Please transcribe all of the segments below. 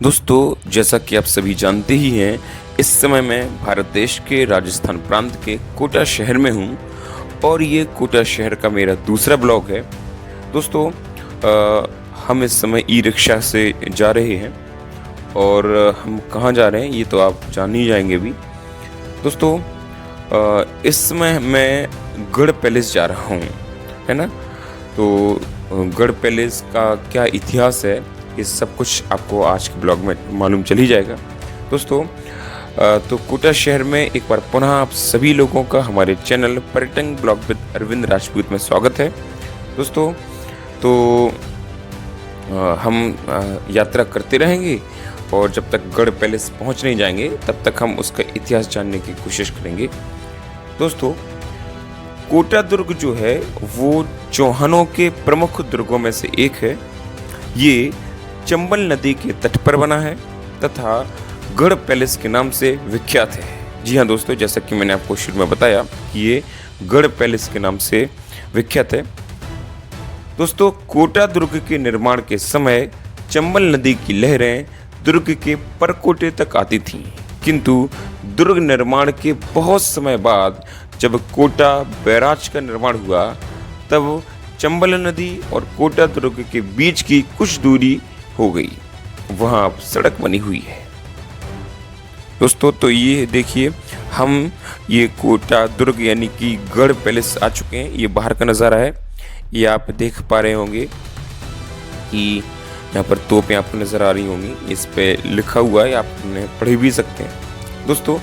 दोस्तों, जैसा कि आप सभी जानते ही हैं, इस समय मैं भारत देश के राजस्थान प्रांत के कोटा शहर में हूँ और ये कोटा शहर का मेरा दूसरा ब्लॉग है। दोस्तों, हम इस समय ई रिक्शा से जा रहे हैं और हम कहाँ जा रहे हैं ये तो आप जान ही जाएंगे भी। दोस्तों, इस समय मैं गढ़ पैलेस जा रहा हूँ, है ना। तो गढ़ पैलेस का क्या इतिहास है, ये सब कुछ आपको आज के ब्लॉग में मालूम चल ही जाएगा। दोस्तों, तो कोटा शहर में एक बार पुनः आप सभी लोगों का हमारे चैनल पर्यटन ब्लॉग विद अरविंद राजपूत में स्वागत है। दोस्तों, तो हम यात्रा करते रहेंगे और जब तक गढ़ पैलेस पहुंच नहीं जाएंगे तब तक हम उसका इतिहास जानने की कोशिश करेंगे। दोस्तों, कोटा दुर्ग जो है वो चौहानों के प्रमुख दुर्गों में से एक है। ये चंबल नदी के तट पर बना है तथा गढ़ पैलेस के नाम से विख्यात है। जी हाँ दोस्तों, जैसा कि मैंने आपको शुरू में बताया कि ये गढ़ पैलेस के नाम से विख्यात है। दोस्तों, कोटा दुर्ग के निर्माण के समय चंबल नदी की लहरें दुर्ग के परकोटे तक आती थीं, किंतु दुर्ग निर्माण के बहुत समय बाद जब कोटा बैराज का निर्माण हुआ तब चंबल नदी और कोटा दुर्ग के बीच की कुछ दूरी हो गई, वहां अब सड़क बनी हुई है। दोस्तों, तो ये देखिए, हम ये कोटा दुर्ग यानी कि गढ़ पैलेस आ चुके हैं। ये बाहर का नज़ारा है, ये आप देख पा रहे होंगे कि यहाँ पर तोपें आपको नज़र आ रही होंगी, इस पे लिखा हुआ है, आप उन्हें पढ़ भी सकते हैं। दोस्तों,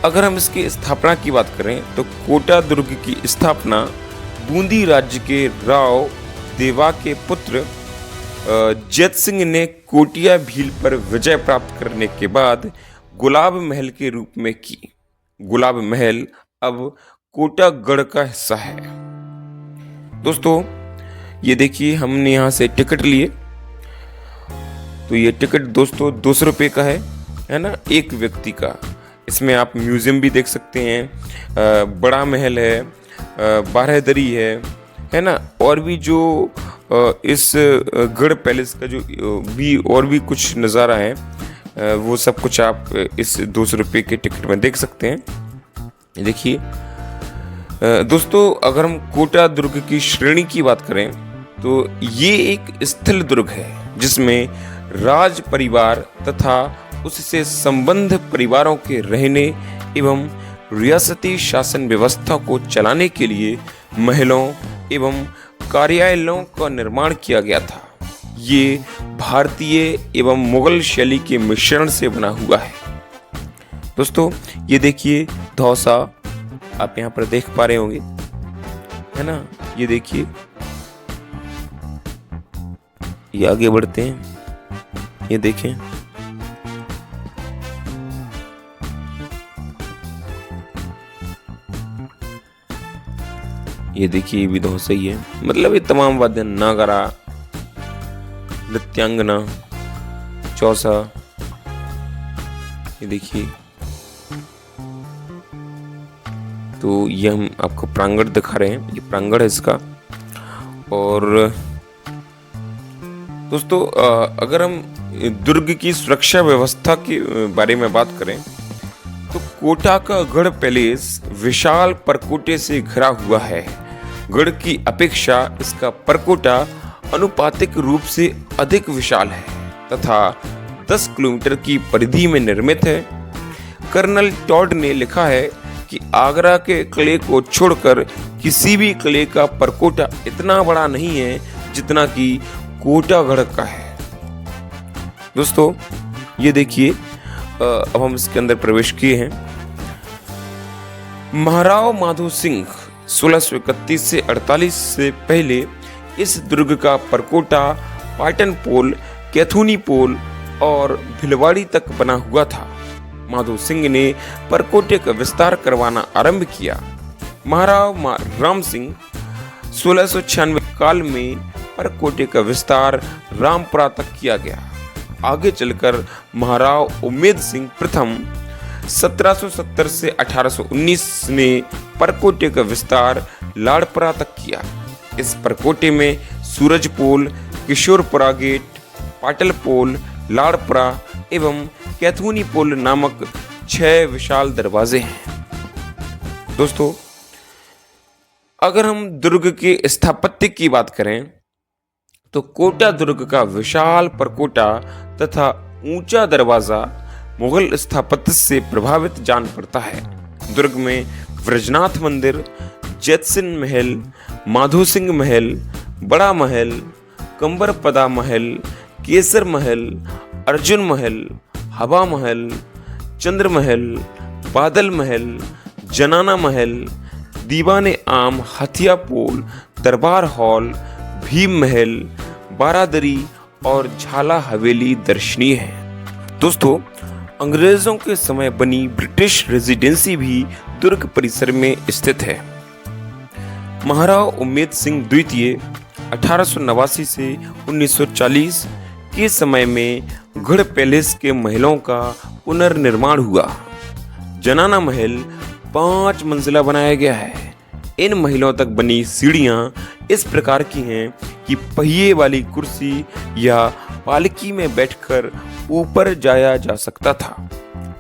अगर हम इसकी स्थापना की बात करें तो कोटा दुर्ग की स्थापना बूंदी राज्य के राव देवा के पुत्र जैत सिंह ने कोटिया भील पर विजय प्राप्त करने के बाद गुलाब महल के रूप में की। गुलाब महल अब कोटा गढ़ का हिस्सा है। दोस्तों, ये देखिए, हमने यहाँ से टिकट लिए। तो ये टिकट दोस्तों 200 रुपये का है ना, एक व्यक्ति का। इसमें आप म्यूजियम भी देख सकते हैं, बड़ा महल है, बारहदरी है ना, और भी जो इस गढ़ पैलेस का जो भी और भी कुछ नज़ारा है वो सब कुछ आप इस 200 रुपये के टिकट में देख सकते हैं। देखिए दोस्तों, अगर हम कोटा दुर्ग की श्रेणी की बात करें तो ये एक स्थल दुर्ग है जिसमें राज परिवार तथा उससे संबद्ध परिवारों के रहने एवं रियासती शासन व्यवस्था को चलाने के लिए महलों एवं कार्यालयों का निर्माण किया गया था। ये भारतीय एवं मुगल शैली के मिश्रण से बना हुआ है। दोस्तों, ये देखिए धौसा, आप यहाँ पर देख पा रहे होंगे, है ना। ये देखिए, ये आगे बढ़ते हैं, ये देखें, ये देखिए, ये भी धौसा ही है। मतलब ये तमाम वाद्य, नागरा, नृत्यांगना, चौसा, ये देखिए। तो ये हम आपको प्रांगण दिखा रहे हैं, ये प्रांगण है इसका। और दोस्तों, अगर हम दुर्ग की सुरक्षा व्यवस्था के बारे में बात करें तो कोटा का गढ़ पैलेस विशाल परकोटे से घिरा हुआ है। गढ़ की अपेक्षा इसका परकोटा अनुपातिक रूप से अधिक विशाल है तथा 10 किलोमीटर की परिधि में निर्मित है। कर्नल टॉड ने लिखा है कि आगरा के किले को छोड़कर किसी भी किले का परकोटा इतना बड़ा नहीं है जितना कि कोटागढ़ का है। दोस्तों, ये देखिए, अब हम इसके अंदर प्रवेश किए हैं। महाराव माधो सिंह 1631 से 48 से पहले इस दुर्ग का परकोटा पाटन पोल, कैथूनी पोल और भिलवाड़ी तक बना हुआ था। माधो सिंह ने परकोटे का विस्तार करवाना आरंभ किया। महाराव राम सिंह 1696 काल में परकोटे का विस्तार रामपुरा तक किया गया। आगे चलकर महाराव उम्मेद सिंह प्रथम 1770 से 1819 ने परकोटे का विस्तार लाड़पुरा तक किया। इस परकोटे में सूरजपोल, किशोरपुरा गेट, पाटलपोल, लाड़पुरा, एवं कैथूनी पुल नामक 6 विशाल दरवाजे हैं। दोस्तों, अगर हम दुर्ग के स्थापत्य की बात करें तो कोटा दुर्ग का विशाल परकोटा तथा ऊंचा दरवाजा मुगल स्थापत्य से प्रभावित जान पड़ता है। दुर्ग में वृजनाथ मंदिर, जैतसिन महल, माधो सिंह महल, बड़ा महल, कंबरपदा महल, केसर महल, अर्जुन महल, हवा महल, चंद्र महल, बादल महल, जनाना महल, दीवाने आम, हथिया पोल, दरबार हॉल, भीम महल, बारादरी और झाला हवेली दर्शनीय है। दोस्तों, अंग्रेजों के समय बनी ब्रिटिश रेजिडेंसी भी दुर्ग परिसर में स्थित है। महाराव उम्मेद सिंह द्वितीय 1889 से 1940 के समय में गढ़ पैलेस के महलों का पुनर्निर्माण हुआ। जनाना महल 5 मंजिला बनाया गया है। इन महलों तक बनी सीढ़ियां इस प्रकार की हैं कि पहिए वाली कुर्सी या पालकी में बैठकर ऊपर जाया जा सकता था।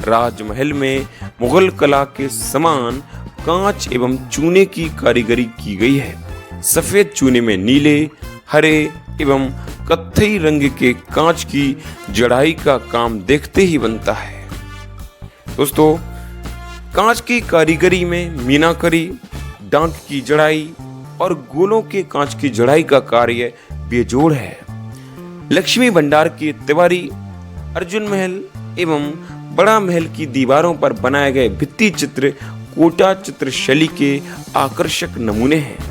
राजमहल में मुगल कला के समान कांच एवं चूने की कारीगरी की गई है। सफेद चूने में नीले, हरे एवं कत्थई रंग के कांच की जड़ाई का काम देखते ही बनता है। दोस्तों, कांच की कारीगरी में मीनाकारी, डांक की जड़ाई और गोलों के कांच की जड़ाई का कार्य बेजोड़ है। लक्ष्मी भंडार के तिवारी, अर्जुन महल एवं बड़ा महल की दीवारों पर बनाए गए भित्ति चित्र कोटा चित्र शैली के आकर्षक नमूने हैं।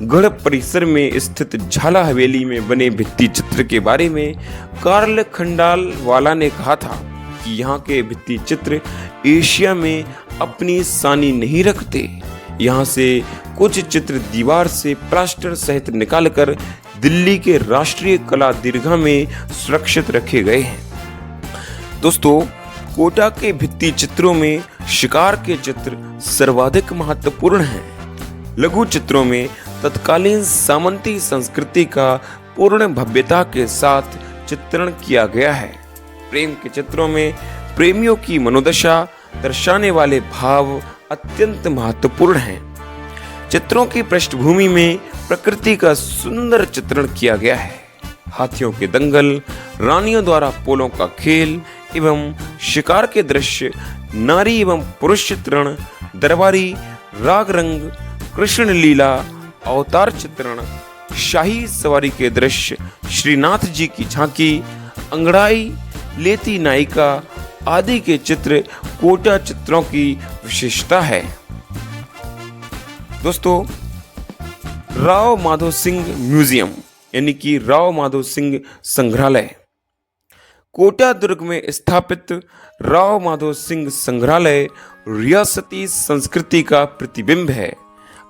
गढ़ परिसर में स्थित झाला हवेली में बने भित्ति चित्र के बारे में कार्ल खंडालवाला ने कहा था कि यहाँ के भित्ति चित्र एशिया में अपनी सानी नहीं रखते। यहाँ से कुछ चित्र दीवार से प्लास्टर सहित निकालकर दिल्ली के राष्ट्रीय कला दीर्घा में सुरक्षित रखे गए हैं। दोस्तों, कोटा के भित्ति चित्रों में शिकार के चित्र सर्वाधिक महत्वपूर्ण हैं। लघु चित्रों में तत्कालीन सामंती संस्कृति का पूर्ण भव्यता के साथ चित्रण किया गया है। प्रेम के चित्रों में प्रेमियों की मनोदशा दर्शाने वाले भाव अत्यंत महत्वपूर्ण हैं। चित्रों की पृष्ठभूमि में प्रकृति का सुंदर चित्रण किया गया है। हाथियों के दंगल, रानियों द्वारा पोलों का खेल एवं शिकार के दृश्य, नारी एवं पुरुष चित्रण, दरबारी राग रंग, कृष्ण लीला, अवतार चित्रण, शाही सवारी के दृश्य, श्रीनाथ जी की झांकी, अंगड़ाई, लेती नायिका आदि के चित्र कोटा चित्रों की विशेषता है। दोस्तों, राव माधो सिंह म्यूजियम यानी कि राव माधो सिंह संग्रहालय कोटा दुर्ग में स्थापित राव माधो सिंह संग्रहालय रियासती संस्कृति का प्रतिबिंब है।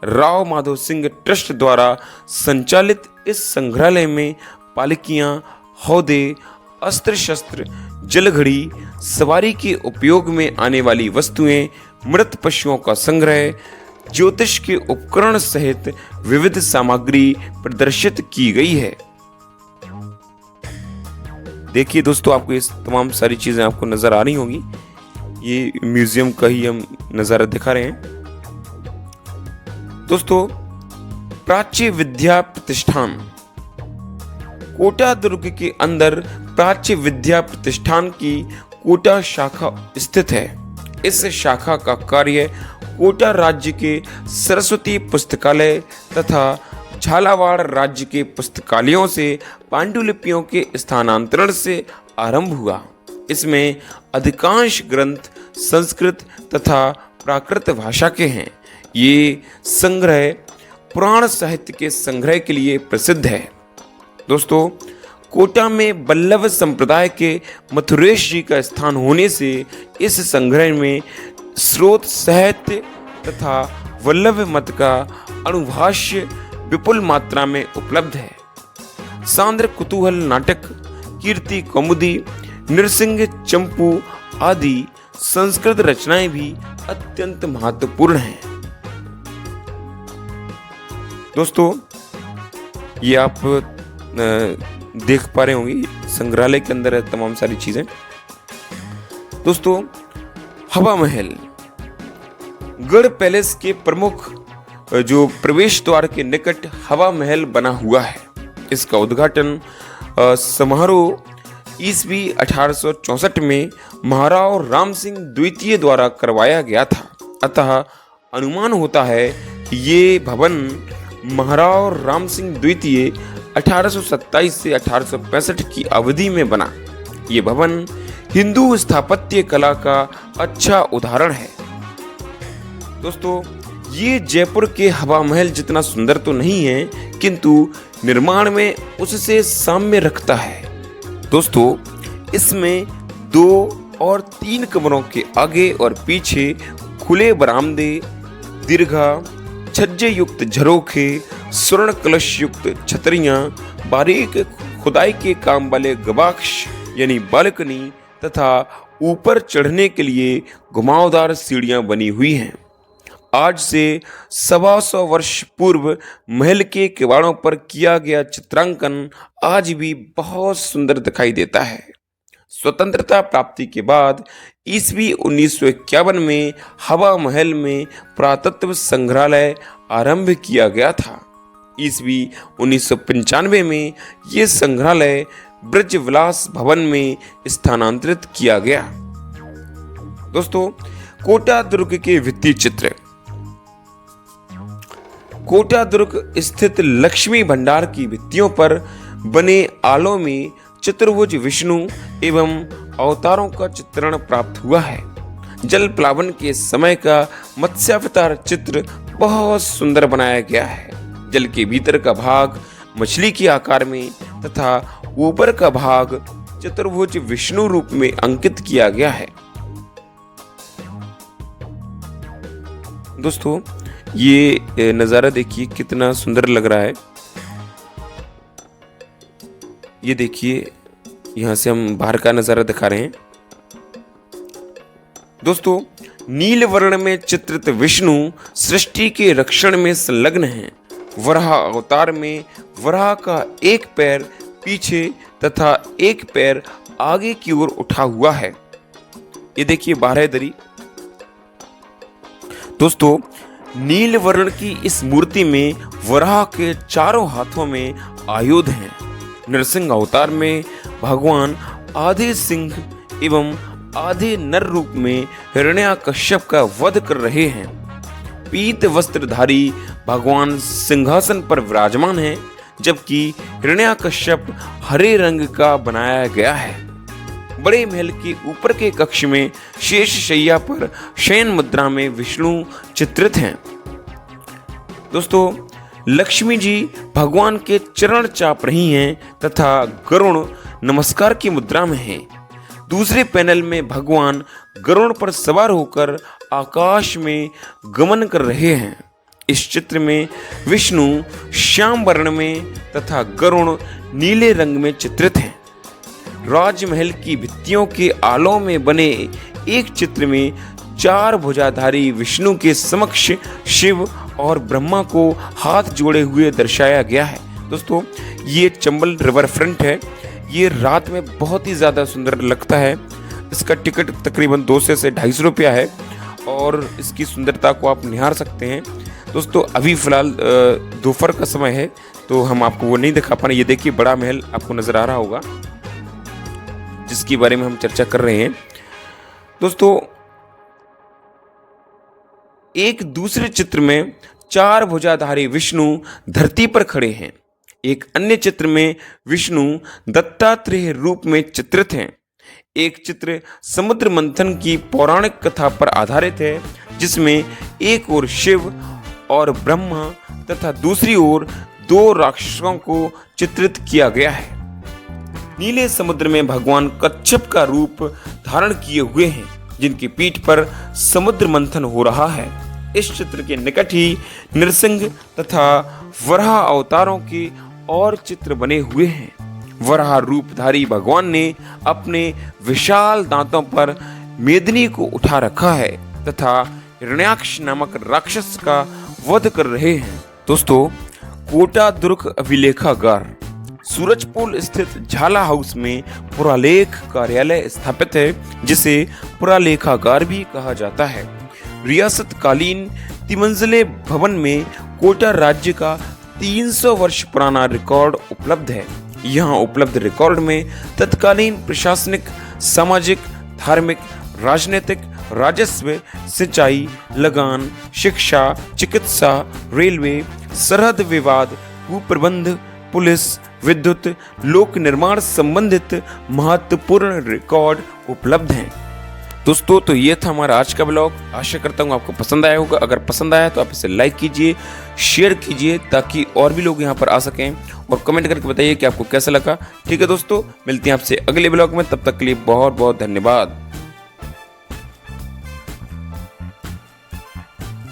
राव माधो सिंह ट्रस्ट द्वारा संचालित इस संग्रहालय में पालकियां, हौदे, अस्त्र शस्त्र, जलघड़ी, सवारी के उपयोग में आने वाली वस्तुएं, मृत पशुओं का संग्रह, ज्योतिष के उपकरण सहित विविध सामग्री प्रदर्शित की गई है। देखिए दोस्तों, आपको ये तमाम सारी चीजें आपको नजर आ रही होंगी। ये म्यूजियम का ही हम नजारा दिखा रहे हैं। दोस्तों, प्राच्य विद्या प्रतिष्ठान कोटा दुर्ग के अंदर प्राच्य विद्या प्रतिष्ठान की कोटा शाखा स्थित है। इस शाखा का कार्य कोटा राज्य के सरस्वती पुस्तकालय तथा झालावाड़ राज्य के पुस्तकालयों से पांडुलिपियों के स्थानांतरण से आरंभ हुआ। इसमें अधिकांश ग्रंथ संस्कृत तथा प्राकृत भाषा के हैं। ये संग्रह पुराण साहित्य के संग्रह के लिए प्रसिद्ध है। दोस्तों, कोटा में वल्लभ संप्रदाय के मथुरेश जी का स्थान होने से इस संग्रह में स्रोत साहित्य तथा वल्लभ मत का अनुभाष्य विपुल मात्रा में उपलब्ध है। सांद्र कुतूहल नाटक, कीर्ति कौमुदी, नृसिंह चंपू आदि संस्कृत रचनाएं भी अत्यंत महत्वपूर्ण हैं। दोस्तों, ये आप देख पा रहे होंगे, संग्रहालय के अंदर है तमाम सारी चीजें। दोस्तों, हवा महल गढ़ पैलेस के प्रमुख जो प्रवेश द्वार के निकट हवा महल बना हुआ है। इसका उद्घाटन समारोह ईस्वी 1864 में महाराव राम सिंह द्वितीय द्वारा करवाया गया था। अतः अनुमान होता है कि ये भवन महाराव राम सिंह द्वितीय 1827 से 1865 की अवधि में बना। ये भवन हिंदू स्थापत्य कला का अच्छा उदाहरण है। दोस्तों, ये जयपुर के हवा महल जितना सुंदर तो नहीं है, किंतु निर्माण में उससे साम्य रखता है। दोस्तों, इसमें 2 और 3 कमरों के आगे और पीछे खुले बरामदे, दीर्घा, छज्जे युक्त झरोखे, स्वर्ण कलश युक्त छतरियां, बारीक खुदाई के काम वाले गवाक्ष यानी बालकनी तथा ऊपर चढ़ने के लिए घुमावदार सीढ़ियां बनी हुई हैं। आज से 125 वर्ष पूर्व महल के किवाड़ों पर किया गया चित्रांकन आज भी बहुत सुंदर दिखाई देता है। स्वतंत्रता प्राप्ति के बाद ईस्वी 1951 में हवा महल में पुरातत्व संग्रहालय आरंभ किया गया था। ईस्वी 1995 में ये संग्रहालय ब्रजविलास भवन में स्थानांतरित किया गया। दोस्तों, कोटा दुर्ग के भित्ति चित्र। कोटा दुर्ग स्थित लक्ष्मी भंडार की भित्तियों पर बने आलों में चतुर्भुज विष्णु एवं अवतारों का चित्रण प्राप्त हुआ है। जल प्लावन के समय का मत्स्यावतार चित्र बहुत सुंदर बनाया गया है। जल के भीतर का भाग मछली के आकार में तथा ऊपर का भाग चतुर्भुज विष्णु रूप में अंकित किया गया है। दोस्तों, ये नज़ारा देखिए कितना सुंदर लग रहा है। ये देखिए, यहाँ से हम बाहर का नज़ारा दिखा रहे हैं। दोस्तों, नील वर्ण में चित्रित विष्णु सृष्टि के रक्षण में संलग्न हैं। वराह अवतार में वराह का एक पैर पीछे तथा एक पैर आगे की ओर उठा हुआ है। ये देखिए बारहदरी। दोस्तों, नील वर्ण की इस मूर्ति में वराह के चारों हाथों में आयुध हैं। नरसिंह अवतार में भगवान आधे सिंह एवं आधे नर रूप में हिरण्याकश्यप का वध कर रहे हैं। पीत वस्त्रधारी भगवान सिंहासन पर विराजमान हैं, जबकि हिरण्याकश्यप हरे रंग का बनाया गया है। बड़े महल के ऊपर के कक्ष में शेष शैया पर शयन मुद्रा में विष्णु चित्रित हैं। दोस्तों, लक्ष्मी जी भगवान के चरण चाप रही हैं तथा गरुण नमस्कार की मुद्रा में हैं। दूसरे पैनल में भगवान गरुड़ पर सवार होकर आकाश में गमन कर रहे हैं। इस चित्र में विष्णु श्याम वर्ण में तथा गरुड़ नीले रंग में चित्रित हैं। राजमहल की भित्तियों के आलों में बने एक चित्र में 4 भुजाधारी विष्णु के समक्ष शिव और ब्रह्मा को हाथ जोड़े हुए दर्शाया गया है। दोस्तों, ये चंबल रिवर फ्रंट है। ये रात में बहुत ही ज़्यादा सुंदर लगता है। इसका टिकट तकरीबन 200 से 250 रुपया है और इसकी सुंदरता को आप निहार सकते हैं। दोस्तों, अभी फ़िलहाल दोपहर का समय है तो हम आपको वो नहीं दिखा पा रहे। ये देखिए बड़ा महल आपको नज़र आ रहा होगा जिसके बारे में हम चर्चा कर रहे हैं। दोस्तों, एक दूसरे चित्र में 4 भुजाधारी विष्णु धरती पर खड़े हैं। एक अन्य चित्र में विष्णु दत्तात्रेय रूप में चित्रित हैं। एक चित्र समुद्र मंथन की पौराणिक कथा पर आधारित है, जिसमें एक ओर शिव और ब्रह्मा तथा दूसरी ओर 2 राक्षसों को चित्रित किया गया है। नीले समुद्र में भगवान कच्छप का रूप धारण किए हुए हैं, जिनकी पीठ पर समुद्र मंथन हो रहा है। इस चित्र के निकट ही नरसिंह तथा वराह अवतारों के और चित्र बने हुए हैं। वराह रूपधारी भगवान ने अपने विशाल दांतों पर मेदिनी को उठा रखा है तथा हिरण्याक्ष नामक राक्षस का वध कर रहे हैं। दोस्तों, कोटा दुर्ग अभिलेखागार सूरजपोल स्थित झाला हाउस में पुरालेख कार्यालय स्थापित है, जिसे पुरालेखागार भी कहा जाता है। रियासतकालीन तिमंजिले भवन में कोटा राज्य का 300 वर्ष पुराना रिकॉर्ड उपलब्ध है। यहाँ उपलब्ध रिकॉर्ड में तत्कालीन प्रशासनिक, सामाजिक, धार्मिक, राजनीतिक, राजस्व, सिंचाई, लगान, शिक्षा, चिकित्सा, रेलवे, सरहद विवाद, भूप्रबंध, पुलिस, विद्युत, लोक निर्माण संबंधित महत्वपूर्ण रिकॉर्ड उपलब्ध हैं। दोस्तों, तो ये था हमारा आज का ब्लॉग। आशा करता हूँ आपको पसंद आया होगा। अगर पसंद आया तो आप इसे लाइक कीजिए, शेयर कीजिए, ताकि और भी लोग यहाँ पर आ सकें, और कमेंट करके बताइए कि आपको कैसा लगा। ठीक है दोस्तों, मिलते हैं आपसे अगले ब्लॉग में। तब तक के लिए बहुत बहुत धन्यवाद।